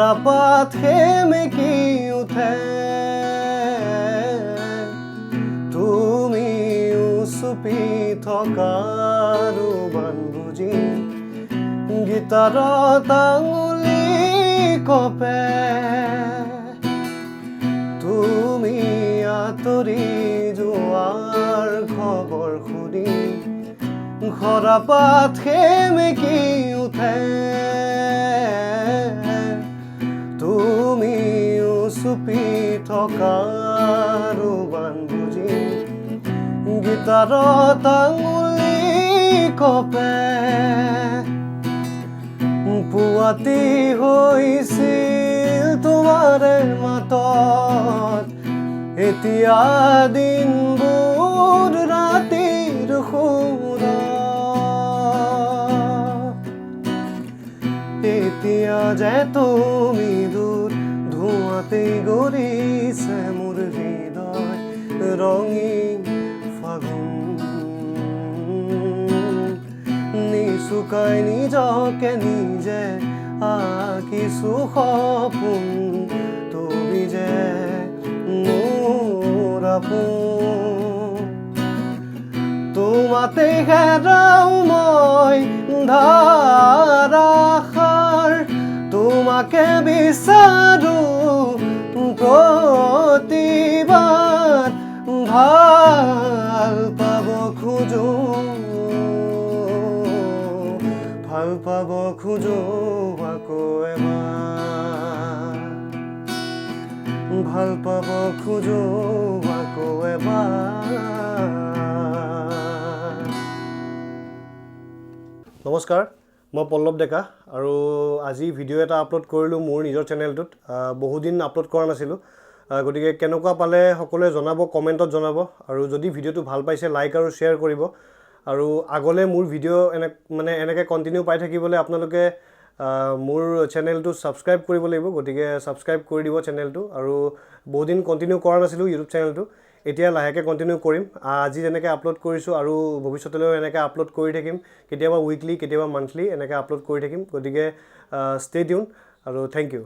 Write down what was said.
ঘৰাপাত সেমেকি উঠে তুমি চুপি থকাৰ বান বুজি গীতাৰত আঙুলি কপে তুমি আঁতৰি যোৱাৰ খবৰ শুনি ঘৰাপাত সেমেকি উঠে তুমি চুপি থকাৰ বান বুজি গীতাৰত আঙুলি কপে পুৱাতি হৈছিল তোমাৰে মাতত এতিয়া দিনবোৰ ৰাতিৰ সুৰত এতিয়া যে তুমি দূৰ ধোঁৱাতে গৰিছে মোৰ হৃদয় ৰঙীন ফাগুন নিচুকাই নিজকে নিজে আঁকিছো সপোন তুমি যে মোৰ আপোন তোমাতে হেৰাও মই ধাৰাসাৰ তোমাকে বিচাৰো প্ৰতিবাৰ ভাল পাব খোজো আকৌ এবাৰ ভাল পাব খোজো আকৌ এবাৰ নমস্কাৰ মই পল্লৱ ডেকা আৰু আজি ভিডিঅ' এটা আপলোড কৰিলোঁ মোৰ নিজৰ চেনেলটোত বহুদিন আপলোড কৰা নাছিলোঁ গতিকে কেনেকুৱা পালে সকলোৱে জনাব কমেণ্টত জনাব আৰু যদি ভিডিঅ'টো ভাল পাইছে লাইক আৰু শ্বেয়াৰ কৰিব আৰু আগলৈ মোৰ ভিডিঅ' এনেকৈ কণ্টিনিউ পাই থাকিবলৈ আপোনালোকে মোৰ চেনেলটো ছাবস্ক্ৰাইব কৰিব লাগিব গতিকে ছাবস্ক্ৰাইব কৰি দিব চেনেলটো আৰু বহুদিন কণ্টিনিউ কৰা নাছিলোঁ ইউটিউব চেনেলটো এতিয়া লাহেকৈ কণ্টিনিউ কৰিম আজি যেনেকৈ আপলোড কৰিছোঁ আৰু ভৱিষ্যতলৈও এনেকৈ আপলোড কৰি থাকিম কেতিয়াবা উইকলি কেতিয়াবা মান্থলি এনেকৈ আপলোড কৰি থাকিম গতিকে ষ্টে টিউন আৰু থেংক ইউ